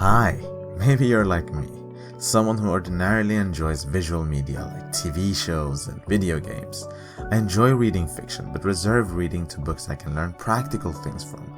Hi, maybe you're like me, someone who ordinarily enjoys visual media like TV shows and video games. I enjoy reading fiction, but reserve reading to books I can learn practical things from.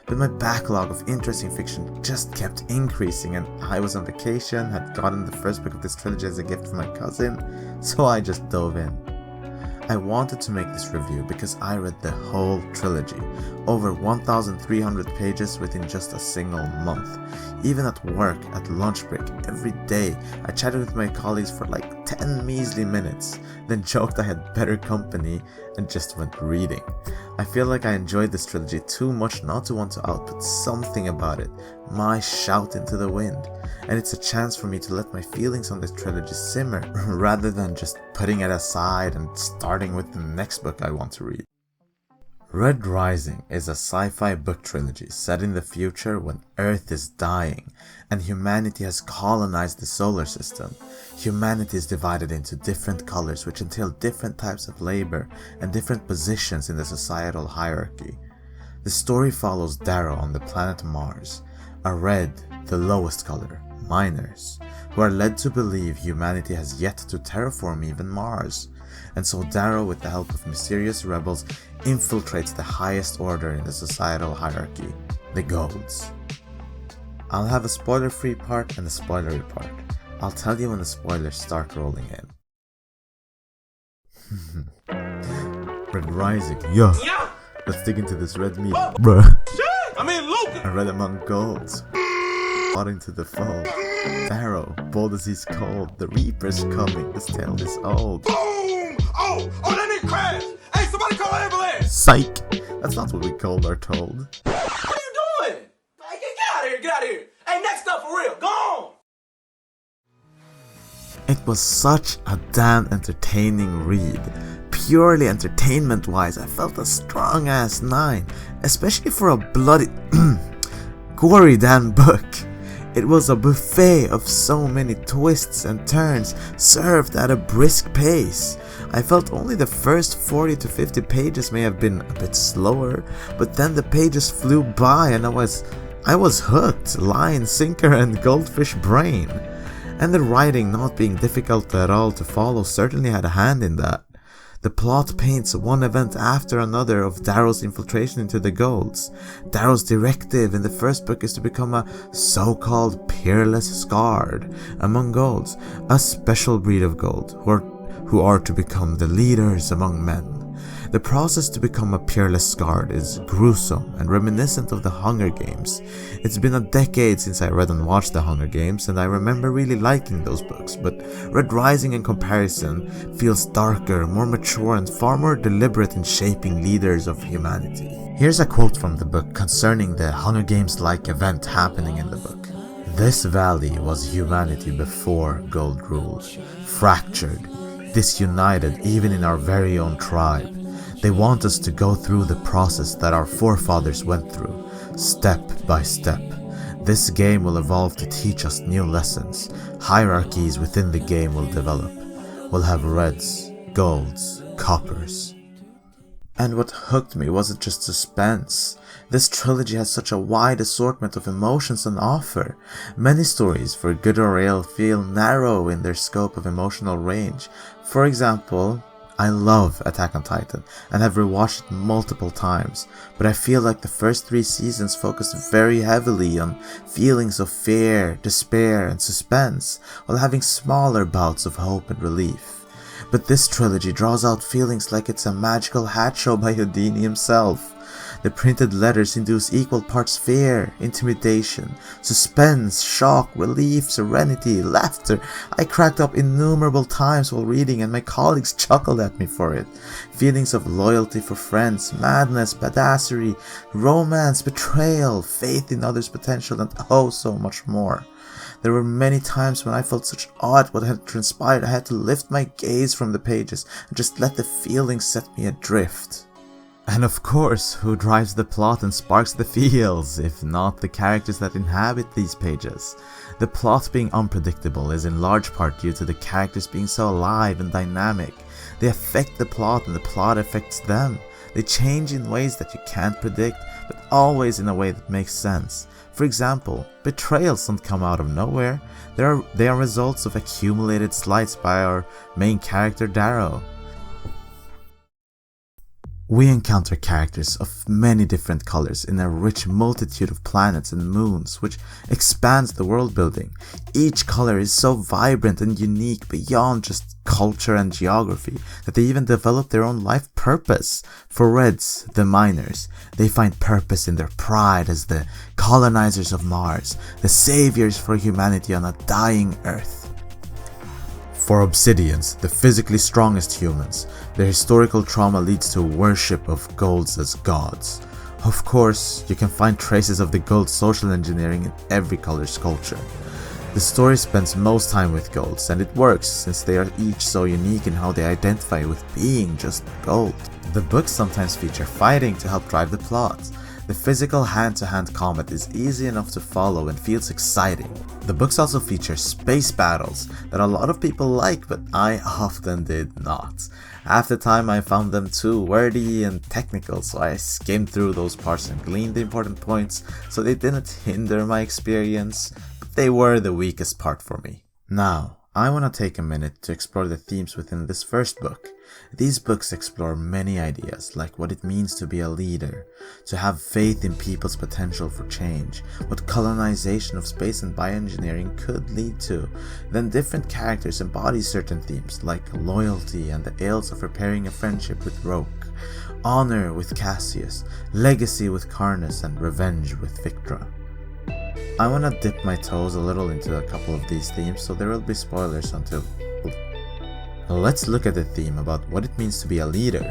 But my backlog of interesting fiction just kept increasing, and I was on vacation, had gotten the first book of this trilogy as a gift from my cousin, so I just dove in. I wanted to make this review because I read the whole trilogy, over 1,300 pages within just a single month. Even at work, at lunch break, every day, I chatted with my colleagues for like 10 measly minutes, then joked I had better company and just went reading. I feel like I enjoyed this trilogy too much not to want to output something about it, my shout into the wind, and it's a chance for me to let my feelings on this trilogy simmer rather than just putting it aside and starting with the next book I want to read. Red Rising is a sci-fi book trilogy set in the future when Earth is dying and humanity has colonized the solar system. Humanity is divided into different colors which entail different types of labor and different positions in the societal hierarchy. The story follows Darrow on the planet Mars, a red, the lowest color, miners, who are led to believe humanity has yet to terraform even Mars. And so Darrow, with the help of mysterious rebels, infiltrates the highest order in the societal hierarchy, the Golds. I'll have a spoiler-free part and a spoilery part. I'll tell you when the spoilers start rolling in. Red Rising, yeah. Let's dig into this red meat, bruh. A red among golds, plodding to the foe. Darrow, bold as he's cold, the Reaper's coming, his tale is old. Boom! Oh, that nigga crashed! Hey, somebody call ambulance! Psych! That's not what we cold are told. What are you doing? Hey, get out of here! Hey, next up for real, go on! It was such a damn entertaining read. Purely entertainment-wise, I felt a strong-ass 9, especially for a bloody, gory damn book. It was a buffet of so many twists and turns, served at a brisk pace. I felt only the first 40 to 50 pages may have been a bit slower, but then the pages flew by and I was hooked, line, sinker and goldfish brain. And the writing not being difficult at all to follow certainly had a hand in that. The plot paints one event after another of Darrow's infiltration into the Golds. Darrow's directive in the first book is to become a so-called peerless Skard among Golds, a special breed of Gold who are to become the leaders among men. The process to become a peerless Skard is gruesome and reminiscent of the Hunger Games. It's been a decade since I read and watched the Hunger Games, and I remember really liking those books, but Red Rising in comparison feels darker, more mature, and far more deliberate in shaping leaders of humanity. Here's a quote from the book concerning the Hunger Games-like event happening in the book. "This valley was humanity before Gold ruled, fractured, disunited even in our very own tribe. They want us to go through the process that our forefathers went through, step by step. This game will evolve to teach us new lessons. Hierarchies within the game will develop. We'll have reds, golds, coppers." And what hooked me wasn't just suspense. This trilogy has such a wide assortment of emotions on offer. Many stories, for good or ill, feel narrow in their scope of emotional range. For example, I love Attack on Titan and have rewatched it multiple times, but I feel like the first 3 seasons focused very heavily on feelings of fear, despair, and suspense, while having smaller bouts of hope and relief. But this trilogy draws out feelings like it's a magical hat show by Houdini himself. The printed letters induce equal parts fear, intimidation, suspense, shock, relief, serenity, laughter. I cracked up innumerable times while reading and my colleagues chuckled at me for it. Feelings of loyalty for friends, madness, badassery, romance, betrayal, faith in others' potential, and oh so much more. There were many times when I felt such awe at what had transpired I had to lift my gaze from the pages and just let the feelings set me adrift. And of course, who drives the plot and sparks the feels, if not the characters that inhabit these pages? The plot being unpredictable is in large part due to the characters being so alive and dynamic. They affect the plot and the plot affects them. They change in ways that you can't predict, but always in a way that makes sense. For example, betrayals don't come out of nowhere, they are results of accumulated slights by our main character Darrow. We encounter characters of many different colors in a rich multitude of planets and moons, which expands the world building. Each color is so vibrant and unique beyond just culture and geography that they even develop their own life purpose. For Reds, the miners, they find purpose in their pride as the colonizers of Mars, the saviors for humanity on a dying Earth. For Obsidians, the physically strongest humans, their historical trauma leads to worship of golds as gods. Of course, you can find traces of the gold social engineering in every color's culture. The story spends most time with golds, and it works since they are each so unique in how they identify with being just gold. The books sometimes feature fighting to help drive the plot. The physical hand-to-hand combat is easy enough to follow and feels exciting. The books also feature space battles that a lot of people like, but I often did not. After time I found them too wordy and technical, so I skimmed through those parts and gleaned the important points so they didn't hinder my experience, but they were the weakest part for me. Now, I want to take a minute to explore the themes within this first book. These books explore many ideas, like what it means to be a leader, to have faith in people's potential for change, what colonization of space and bioengineering could lead to. Then different characters embody certain themes, like loyalty and the ills of repairing a friendship with Roke, honor with Cassius, legacy with Karnus, and revenge with Victra. I want to dip my toes a little into a couple of these themes, so there will be spoilers until... Let's look at the theme about what it means to be a leader.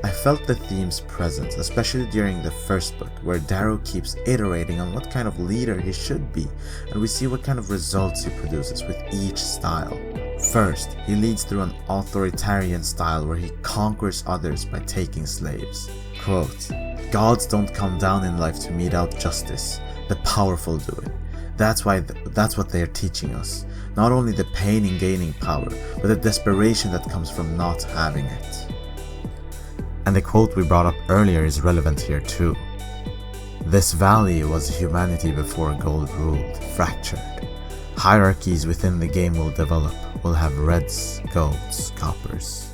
I felt the themes present, especially during the first book, where Darrow keeps iterating on what kind of leader he should be, and we see what kind of results he produces with each style. First, he leads through an authoritarian style where he conquers others by taking slaves. Quote, "Gods don't come down in life to mete out justice. The powerful do it. That's what they are teaching us. Not only the pain in gaining power, but the desperation that comes from not having it." And the quote we brought up earlier is relevant here too. "This valley was humanity before gold ruled, fractured. Hierarchies within the game will develop. We'll have reds, golds, coppers."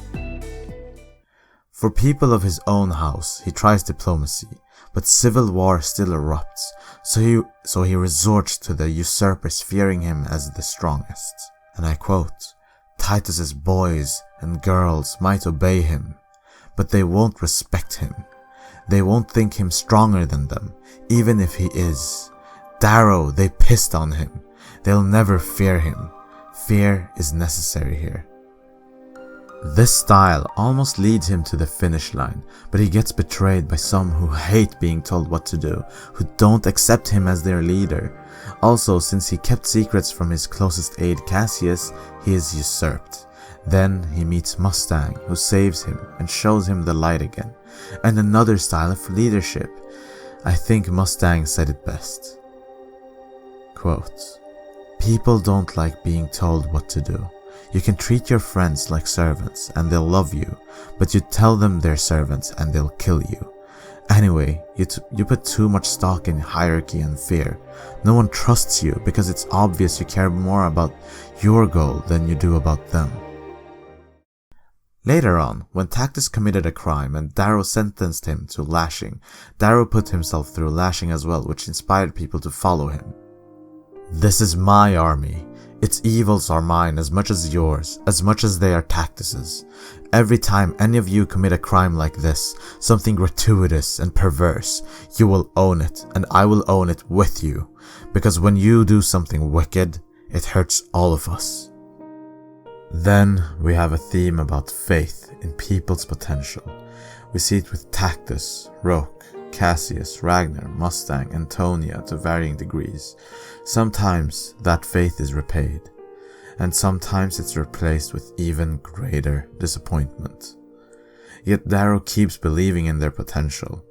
For people of his own house, he tries diplomacy, but civil war still erupts, so he resorts to the usurpers fearing him as the strongest. And I quote, "Titus's boys and girls might obey him, but they won't respect him. They won't think him stronger than them, even if he is. Darrow, they pissed on him. They'll never fear him. Fear is necessary here." This style almost leads him to the finish line, but he gets betrayed by some who hate being told what to do, who don't accept him as their leader. Also, since he kept secrets from his closest aide Cassius, he is usurped. Then he meets Mustang, who saves him and shows him the light again. And another style of leadership. I think Mustang said it best. Quote, "People don't like being told what to do. You can treat your friends like servants and they'll love you, but you tell them they're servants and they'll kill you. Anyway, you put too much stock in hierarchy and fear. No one trusts you because it's obvious you care more about your goal than you do about them." Later on, when Tactus committed a crime and Darrow sentenced him to lashing, Darrow put himself through lashing as well, which inspired people to follow him. "This is my army. Its evils are mine as much as yours, as much as they are Tactus's. Every time any of you commit a crime like this, something gratuitous and perverse, you will own it, and I will own it with you, because when you do something wicked, it hurts all of us." Then we have a theme about faith in people's potential. We see it with Tactus, Roke, Cassius, Ragnar, Mustang, Antonia to varying degrees. Sometimes that faith is repaid, and sometimes it's replaced with even greater disappointment. Yet Darrow keeps believing in their potential.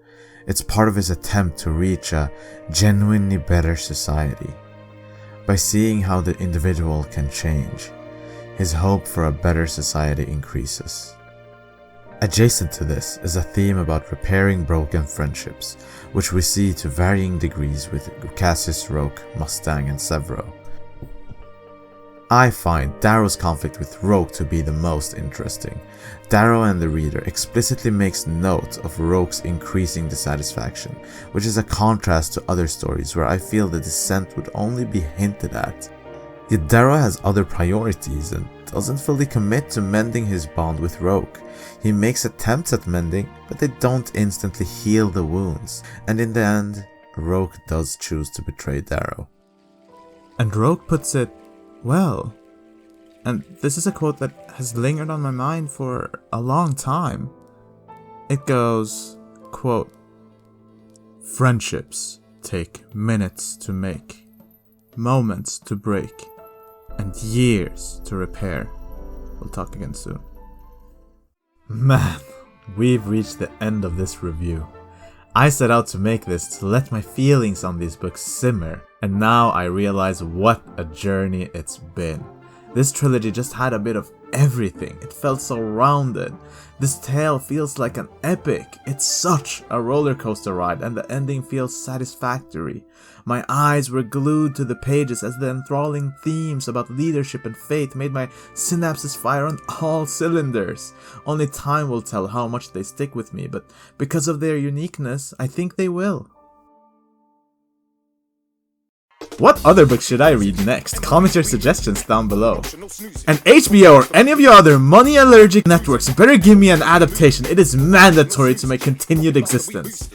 It's part of his attempt to reach a genuinely better society. By seeing how the individual can change, his hope for a better society increases. Adjacent to this is a theme about repairing broken friendships, which we see to varying degrees with Cassius, Roke, Mustang, and Severo. I find Darrow's conflict with Roke to be the most interesting. Darrow and the reader explicitly makes note of Roke's increasing dissatisfaction, which is a contrast to other stories where I feel the dissent would only be hinted at. Yet Darrow has other priorities and doesn't fully commit to mending his bond with Roke. He makes attempts at mending, but they don't instantly heal the wounds, and in the end, Roke does choose to betray Darrow. And Roke puts it well. And this is a quote that has lingered on my mind for a long time. It goes, quote, "Friendships take minutes to make, moments to break, and years to repair." We'll talk again soon. Man, we've reached the end of this review. I set out to make this to let my feelings on these books simmer, and now I realize what a journey it's been. This trilogy just had a bit of everything. It felt so rounded. This tale feels like an epic. It's such a roller coaster ride, and the ending feels satisfactory. My eyes were glued to the pages as the enthralling themes about leadership and faith made my synapses fire on all cylinders. Only time will tell how much they stick with me, but because of their uniqueness, I think they will. What other books should I read next? Comment your suggestions down below. And HBO or any of your other money-allergic networks better give me an adaptation. It is mandatory to my continued existence.